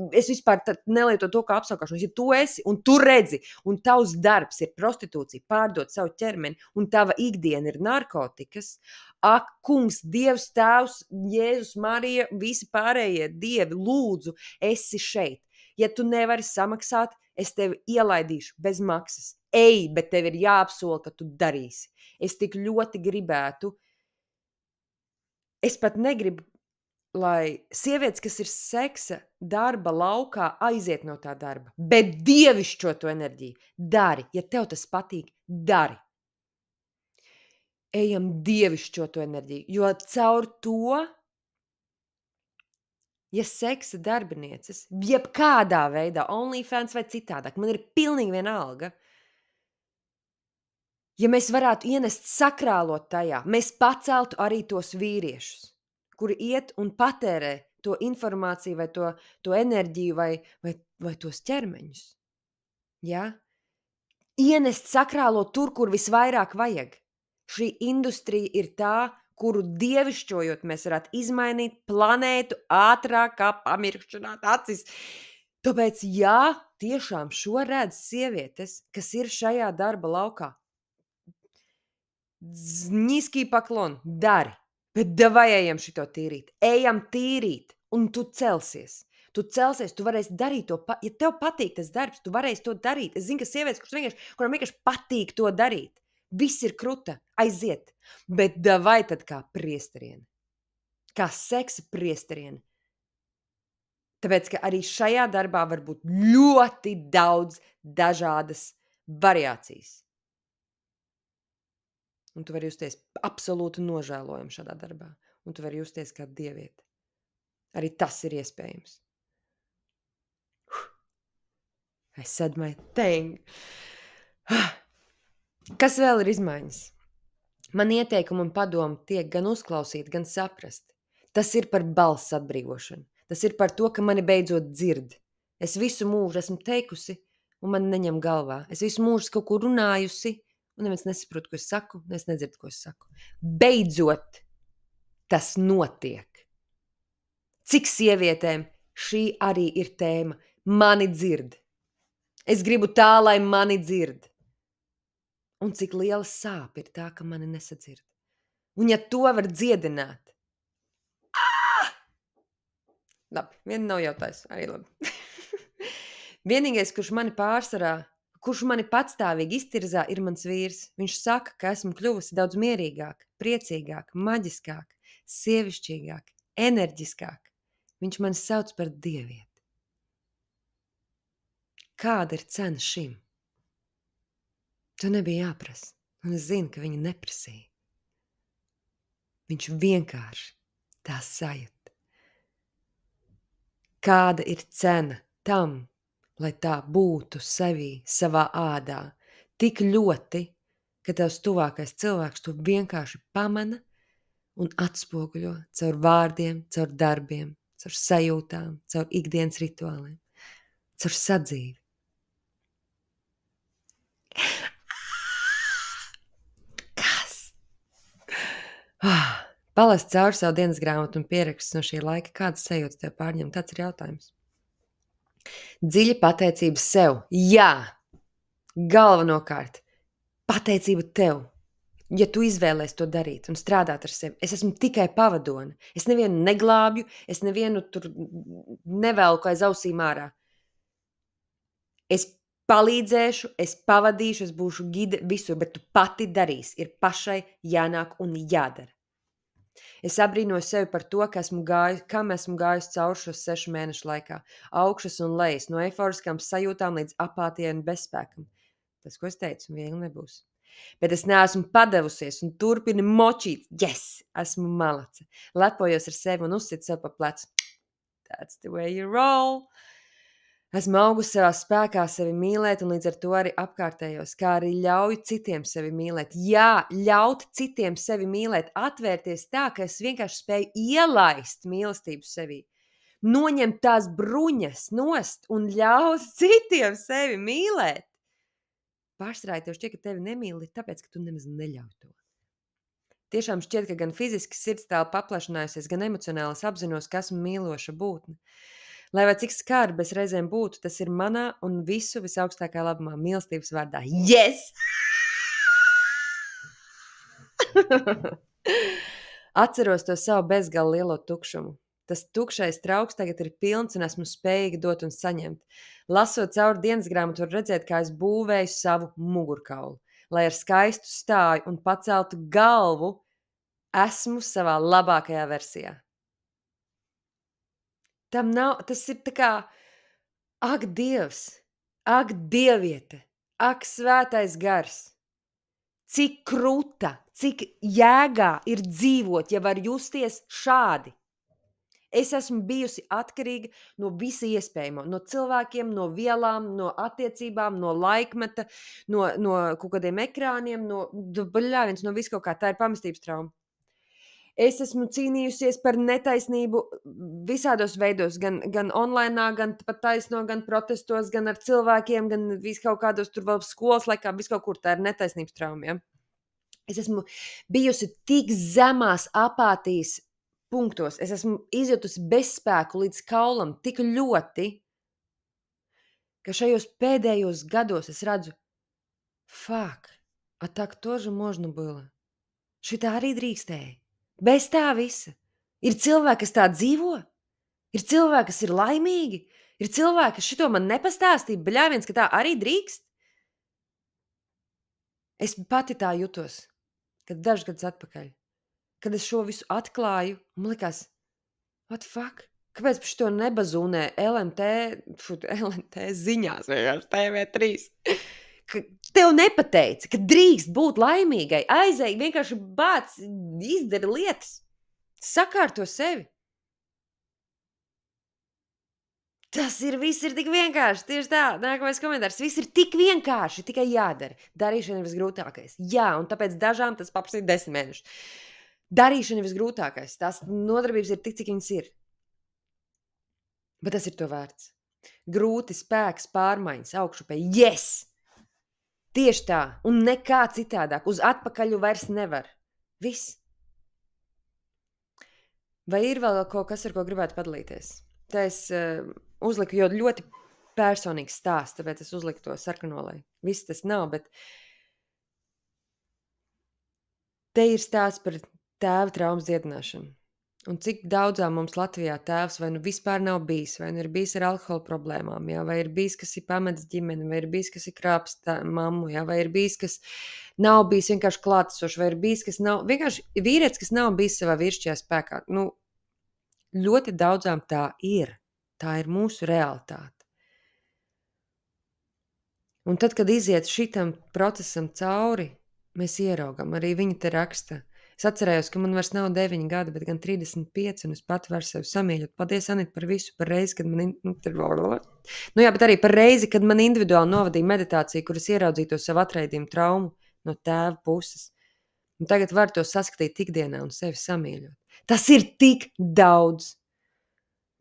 es vispār nelieto to kā apsaukāšanos, ja tu esi un tu redzi, un tavs darbs ir prostitūcija, pārdot savu ķermeni, un tava ikdiena ir narkotikas, ak, kungs, Dievs, Tēvs, Jēzus, Marija, visi pārējie dievi, lūdzu, esi šeit. Ja tu nevari samaksāt, es tevi ielaidīšu bez maksas. Ej, bet tev ir jāapsola, ka tu darīsi. Es tik ļoti gribētu. Es pat negribu lai sievietes, kas ir seksa darba laukā, aiziet no tā darba, bet dievišķo to enerģiju. Dari, ja tev tas patīk, dari. Ejam dievišķo to enerģiju, jo caur to, ja seksa darbinieces, jebkādā veidā, OnlyFans vai citādāk, man ir pilnīgi vienalga, ja mēs varētu ienest sakrālot tajā, mēs paceltu arī tos vīriešus, kuri iet un patērē to informāciju vai to enerģiju vai tos ķermeņus. Ja? Ienest sakrālot tur, kur visvairāk vajag. Šī industrija ir tā, kuru dievišķojot mēs varētu izmainīt planētu ātrāk kā pamirkšanāt acis. Tāpēc, jā, tiešām šo redz sievietes, kas ir šajā darba laukā. Nīskī paklon, dari, bet davai ejam šito tīrīt. Ejam tīrīt, un tu celsies. Tu celsies, tu varēsi darīt to, ja tev patīk tas darbs, tu varēsi to darīt. Es zinu, ka sievietes, kuram vienkārši patīk to darīt, viss ir kruta, aiziet, bet davai tad kā priesteriene, kā seksa priesteriene. Tāpēc, ka arī šajā darbā var būt ļoti daudz dažādas variācijas. Un tu vari justies absolūti nožēlojami šādā darbā. Un tu vari justies kā dieviete. Arī tas ir iespējams. I said my thing. Kas vēl ir izmaiņas? Man ieteikumi un padomi tiek gan uzklausīt, gan saprast. Tas ir par balss atbrīvošanu. Tas ir par to, ka mani beidzot dzird. Es visu mūžu esmu teikusi, un man neņem galvā. Es visu mūžu kaut ko runājusi, un neviens nesaprot, ko es saku, un es nedzirdu, ko es saku. Beidzot, tas notiek. Cik sievietēm šī arī ir tēma? Mani dzird. Es gribu tā, lai mani dzird. Un cik liela sāpe ir tā, ka mani nesadzird. Un ja to var dziedināt. Labi, viena nav jautājis. Arī labi. Vienīgais, kurš mani patstāvīgi iztirzā, ir mans vīrs. Viņš saka, ka esmu kļuvusi daudz mierīgāk, priecīgāk, maģiskāk, sievišķīgāk, enerģiskāk. Viņš mani sauc par dievieti. Kāda ir cena šim? To nebija jāprasa, un es zinu, ka viņa neprasīja. Viņš vienkārši tā sajūta. Kāda ir cena tam, lai tā būtu sevī, savā ādā, tik ļoti, ka tavs tuvākais cilvēks to vienkārši pamana un atspoguļo caur vārdiem, caur darbiem, caur sajūtām, caur ikdienas rituāliem, caur sadzīvi. Kas? Palas caur savu dienas grāmatu un pieraksts no šī laika, kādas sajūtas tev pārņem? Tāds ir jautājums. Dziļa pateicība sev. Jā, galvenokārt, pateicība tev. Ja tu izvēlēsi to darīt un strādāt ar sevi, es esmu tikai pavadone. Es nevienu neglābju, es nevienu tur nevelku aiz ausīm ārā. Es palīdzēšu, es pavadīšu, es būšu gide visur, bet tu pati darīsi. Ir pašai jānāk un jādara. Es abrīnoju sevi par to, kam esmu gājusi cauri šo 6 mēnešu laikā. Augšas un lejas, no eiforiskām sajūtām līdz apātijai un bezspēkam. Tas, ko es teicu, viegli nebūs. Bet es neesmu padevusies un turpinu močīt. Yes, esmu malace. Lepojos ar sevi un uzsitu sev pa plecu. That's the way you roll. Esmu augusi savā spēkā sevi mīlēt un līdz ar to arī apkārtējos, kā arī ļauju citiem sevi mīlēt. Jā, ļaut citiem sevi mīlēt, atvērties tā, ka es vienkārši spēju ielaist mīlestību sevī. Noņemt tās bruņas nost un ļaut citiem sevi mīlēt. Pārsvarā tev šķiet, ka tevi nemīli, tāpēc, ka tu nemaz neļauj to. Tiešām šķiet, ka gan fiziski sirdstāle paplašinājusies, gan emocionāli es apzinos, ka esmu mīloša būtne. Lai vai cik skarbi es reizēm būtu, tas ir manā un visu visaugstākā labumā mīlestības vārdā. Yes! Atceros to savu bezgala lielo tukšumu. Tas tukšais trauks tagad ir pilns un esmu spējīga dot un saņemt. Lasot cauri dienas grāmatu, var redzēt, kā es būvēju savu mugurkaulu. Lai ar skaistu stāju un paceltu galvu, esmu savā labākajā versijā. Tam nav, tas ir tā kā, ak, Dievs, ak, Dieviete, ak, svētais gars. Cik kruta, cik jēgā ir dzīvot, ja var justies šādi. Es esmu bijusi atkarīga no visa iespējamo, no cilvēkiem, no vielām, no attiecībām, no laikmeta, no kaut kādiem ekrāniem, no viss kaut kā. Tā ir pamestības trauma. Es esmu cīnījusies par netaisnību visādos veidos, gan online, gan pat taisno, gan protestos, gan ar cilvēkiem, gan kaut kādos tur vēl skolas laikā, kaut kur. Tā ir netaisnības trauma. Ja? Es esmu bijusi tik zemās apātijas punktos. Es esmu izjutusi bezspēku līdz kaulam tik ļoti, ka šajos pēdējos gados es redzu, fuck, a tak тоже можно было. Šitā arī drīkstēja. Bez tā visa. Ir cilvēki, kas tā dzīvo. Ir cilvēki, kas ir laimīgi. Ir cilvēki, kas šito man nepastāstīja, bļāviens, ka tā arī drīkst. Es pati tā jutos, kad dažs gadus atpakaļ. Kad es šo visu atklāju, man likās, what the fuck? Kāpēc par šito nebazūnē LMT ziņās, vienkārši TV3? Ka tev nepateica, ka drīkst būt laimīgai, aizēj, vienkārši bāc, izdara lietas, sakārto sevi. Tas viss ir tik vienkārši, tieši tā, nākamais komentārs, viss ir tik vienkārši, tikai jādara. Darīšana ir visgrūtākais. Jā, un tāpēc dažām tas paprasīja 10 mēnešus. Darīšana ir visgrūtākais. Tās nodarbības ir tik, cik viņas ir. Bet tas ir to vērts. Grūti, spēks, pārmaiņas, augšupēji. Yes! Tieši tā. Un nekā citādāk. Uz atpakaļu vairs nevar. Viss. Vai ir vēl kaut kas, ar ko gribētu padalīties? Tā es uzliku, jo ļoti personīgs stāsts, tāpēc es uzliku to sarkanolai. Viss tas nav, bet te ir stāsts par tēva traumas dziedināšanu. Un cik daudzām mums Latvijā tēvs vai nu vispār nav bijis, vai nu ir bijis ar alkohola problēmām, jā, vai ir bijis, kas ir pametis ģimeni, vai ir bijis, kas ir krāpis mammu, jā, vai ir bijis, kas nav bijis vienkārši klātesošs, vai ir bijis, kas nav, vienkārši vīrietis, kas nav bijis savā vīrišķajā spēkā. Nu, ļoti daudzām tā ir. Tā ir mūsu realitāte. Un tad, kad iziet šitam procesam cauri, mēs ieraugam, arī viņa te raksta. Es atcerējos, ka man vairs nav 9 gadi, bet gan 35, un es pat varu sevi samīļot. Paldies, Anita, par visu, par reizi, kad man... bet arī par reizi, kad man individuāli novadīja meditāciju, kuras ieraudzīju to savu atraidījumu traumu no tēva puses. Un tagad var to saskatīt ikdienā un sevi samīļot. Tas ir tik daudz.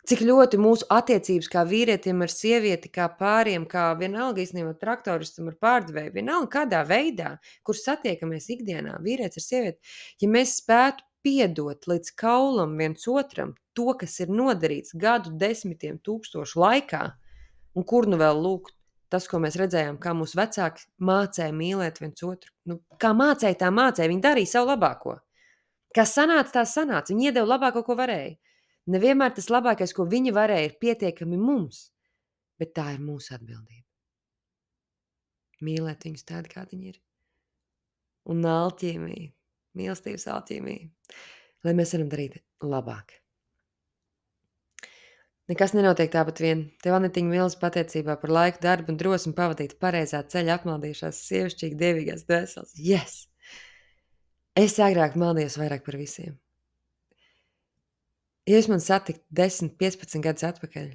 Cik ļoti mūsu attiecības kā vīrietim ar sievieti, kā pāriem, kā vienalga īstenībā traktoristam ar pārdevēju, vienalga kādā veidā, kur satiekamies ikdienā, vīrietis ar sievieti, ja mēs spētu piedot līdz kaulam viens otram to, kas ir nodarīts gadu 10 000 laikā, un kur nu vēl lūk tas, ko mēs redzējām, kā mūsu vecāki mācēja mīlēt viens otru. Nu, kā mācēja, tā mācēja, viņi darīja savu labāko. Kā sanāca, tā sanāca, viņi iedeva labāko, ko varēja. Nevienmēr tas labākais, ko viņi varēja, ir pietiekami mums, bet tā ir mūsu atbildība. Mīlēt viņus tādi, kādi viņi ir. Un alķīmija, mīlestības alķīmija, lai mēs varam darīt labāk. Nekas nenotiek tāpat vien. Tev, Anitiņa, mīlas pateicībā par laiku, darbu un drosmi pavadīt pareizā ceļa apmaldījušās sievišķīgi dievīgās dvēseles. Yes! Es agrāk maldījos vairāk par visiem. Ja jūs man satiktu 10, 15 gadus atpakaļ.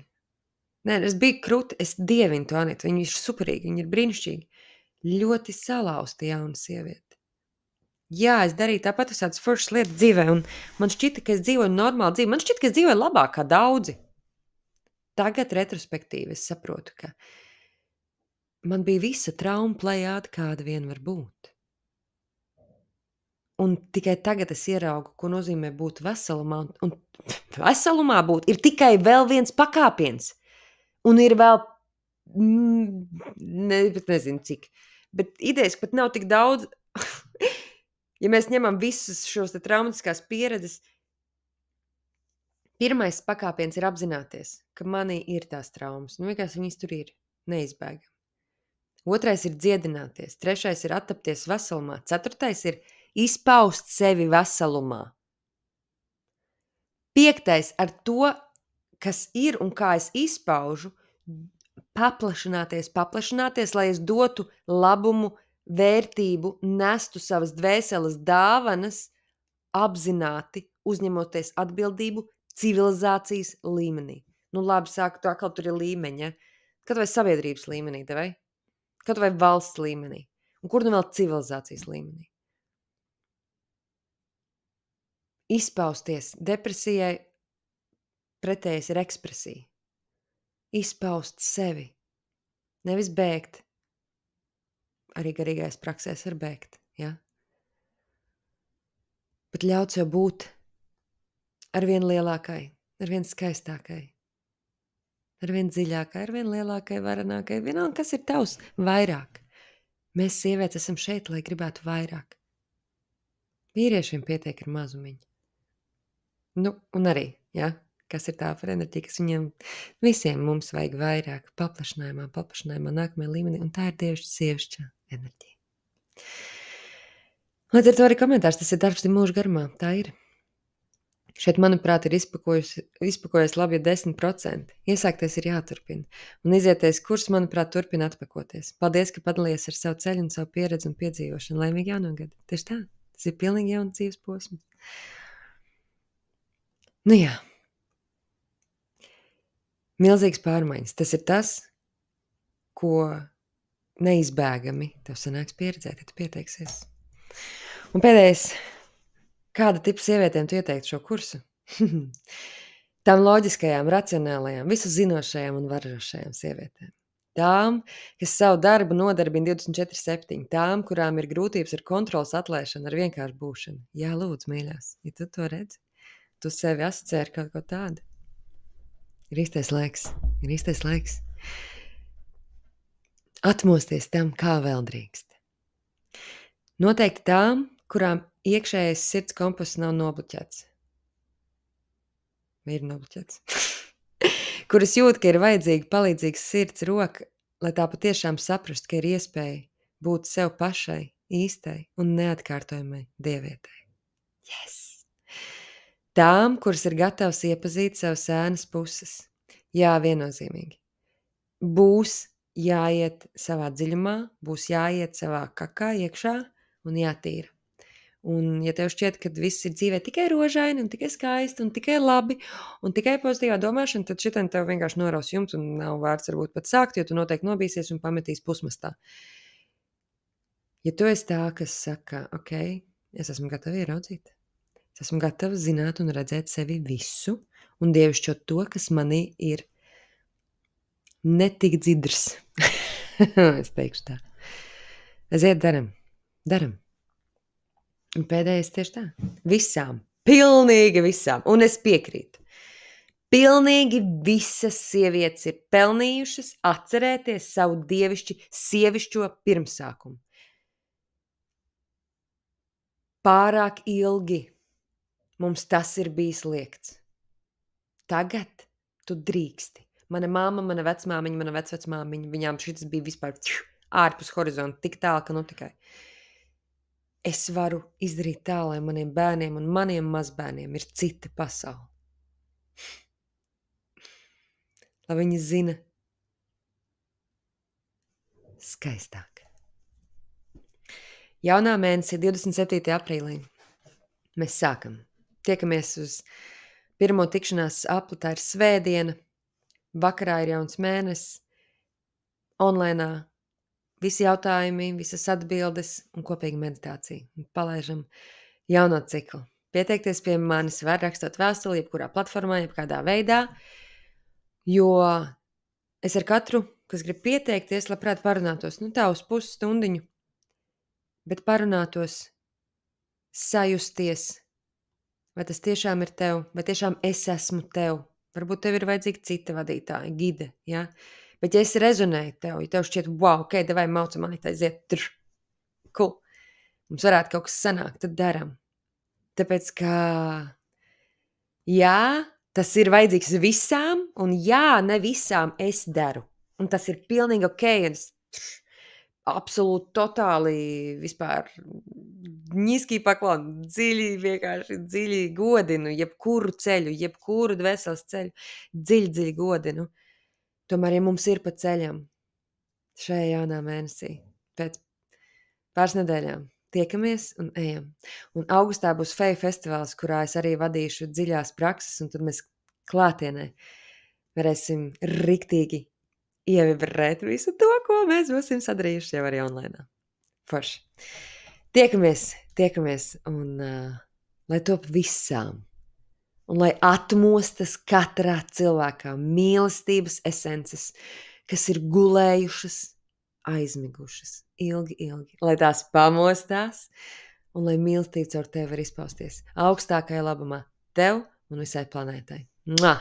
Nē, es biju krūti, es dievinu to Anitu, viņa ir superīga, viņa ir brīnišķīga. Ļoti salauzta jauna sieviete. Jā, es darīju tāpat visādas foršas lietas dzīvē, un man šķita, ka es dzīvoju normālu dzīvi. Man šķita, ka es dzīvoju labāk kā daudzi. Tagad retrospektīvi es saprotu, ka man bija visa trauma plejāda, kāda vien var būt. Un tikai tagad es ieraugu, ko nozīmē būt veselumā. Un veselumā būt ir tikai vēl viens pakāpiens. Un ir vēl, nezinu cik, bet idejas pat nav tik daudz. Ja mēs ņemam visus šos te traumatiskās pieredzes, pirmais pakāpiens ir apzināties, ka manī ir tās traumas. Nu, vienkārši viņas tur ir neizbēgami. Otrais ir dziedināties. Trešais ir attapties veselumā. Ceturtais ir izpaust sevi veselumā. Piektais ar to, kas ir un kā es izpaužu, paplašināties, lai es dotu labumu, vērtību, nestu savas dvēseles dāvanas, apzināti uzņemoties atbildību civilizācijas līmenī. Nu labi, sāku, tu atkal tur ir līmeņi, ja? Kad vai sabiedrības līmenī, vai? Kad vai valsts līmenī? Un kur nu vēl civilizācijas līmenī? Izpausties depresijai pretējais ir ekspresija. Izpaust sevi. Nevis bēgt. Arī garīgais praksēs var bēgt, ja? Bet ļaut sev būt arvien lielākai, arvien skaistākai, arvien dziļākai, arvien lielākai, varenākai. Vienalga, kas ir tavs vairāk. Mēs sievietes esam šeit, lai gribētu vairāk. Vīriešiem pietiek ar mazumiņu. Nu, un arī, ja? Kas ir tā par enerģiju, kas viņiem visiem mums vajag vairāk paplašinājumā, nākamajā līmenī, un tā ir tieši sievišķā enerģija. Līdz ar to arī komentārs, tas ir darbs mūža garumā, tā ir. Šeit, manuprāt, ir izpakojies labi 10%. Iesākties ir jāturpina. Un izieties kurs, manuprāt, turpina atpakoties. Paldies, ka padalījies ar savu ceļu un savu pieredzi un piedzīvošanu. Laimīgi jauno gadu. Tieši tā, tas ir pilnīgi jauns dzīves posms. Nu jā. Milzīgs pārmaiņas. Tas ir tas, ko neizbēgami tev sanāks pieredzēt, ja tu pieteiksies. Un pēdējais, kāda tipa sievietēm tu ieteiktu šo kursu? Tām loģiskajām, racionālajām, visu zinošajām un varošajām sievietēm. Tām, kas savu darbu nodarbina 24/7. Tām, kurām ir grūtības ar kontrolas atlaišanu, ar vienkāršu būšanu. Jā, lūdzu, mīļās, ja tu to redzi, tu sevi asociē ar kaut ko tādu. Ir īstais laiks. Atmosties tam, kā vēl drīkst. Noteikti tām, kurām iekšējais sirds kompass nav nobloķēts. Vai ir nobloķēts? Kuras jūt, ka ir vajadzīga palīdzīgs sirds roka, lai tā patiešām saprast, ka ir iespēja būt sev pašai, īstai un neatkārtojamai dievietei. Yes! Tām, kuras ir gatavas iepazīt savas ēnas puses. Jā, viennozīmīgi. Būs jāiet savā dziļumā, būs jāiet savā kakā iekšā un jātīra. Un ja tev šķiet, ka viss ir dzīvē tikai rožaini un tikai skaisti un tikai labi un tikai pozitīvā domāšana, tad šitam tev vienkārši noraus jumts un nav vērts varbūt pat sākt, jo tu noteikti nobīsies un pametīs pusmastā. Ja tu esi tā, kas saka, ok, es esmu gatava ieraudzīt. Es esmu gatava zināt un redzēt sevi visu un dievišķot to, kas manī ir netik dzidrs. Es teikšu tā. Aiziet, daram. Un pēdējais tieši tā. Visām. Pilnīgi visām. Un es piekrītu. Pilnīgi visas sievietes ir pelnījušas atcerēties savu sievišķo pirmsākumu. Pārāk ilgi mums tas ir bijis liekts. Tagad tu drīksti. Mana mamma, mana vecmāmiņa, mana vecvecmāmiņa, viņām šis bija vispār ārpus horizonta, tik tālu, ka nu tikai. Es varu izdarīt tā, lai maniem bērniem un maniem mazbērniem ir cita pasaule. Lai viņi zina skaistāk. Jaunā mēnesī 27. aprīlī mēs sākam. Tiekamies uz pirmo tikšanās apli, tā ir svētdiena, vakarā ir jauns mēnesis, onlainā visi jautājumi, visas atbildes un kopīga meditācija. Un palaižam jauno ciklu. Pieteikties pie manis var rakstot vēstuli, jebkurā platformā, jebkādā veidā, jo es ar katru, kas grib pieteikties, labprāt parunātos, tā uz pusstundiņu, bet parunātos, sajusties, vai tas tiešām ir tev, vai tiešām es esmu tev. Varbūt tev ir vajadzīga cita vadītāja, gide, ja? Bet ja es rezonēju tev, ja tev šķiet, wow, ok, davai maucam, aiziet, cool. Mums varētu kaut kas sanākt, tad daram. Tāpēc, ka jā, tas ir vajadzīgs visām, un jā, ne visām es daru. Un tas ir pilnīgi ok, un es absolūti, totāli vispār ņiskī paklonu, vienkārši dziļi godinu jebkuru ceļu, jebkuru dvēseles ceļu, dziļi godinu. Tomēr, ja mums ir pa ceļam šajā jaunā mēnesī, pēc pāris nedēļām tiekamies un ejam. Un augustā būs Feju festivāls, kurā es arī vadīšu dziļās prakses, un tad mēs klātienē varēsim riktīgi ievibrēt visu to, ko mēs būsim sadarījuši jau arī online. Forši. Tiekamies, un lai top visām, un lai atmostas katrā cilvēkā mīlestības esences, kas ir gulējušas, aizmigušas, ilgi, lai tās pamostās, un lai mīlestība caur tevi var izpausties augstākajā labumā tev un visai planētai. Mua!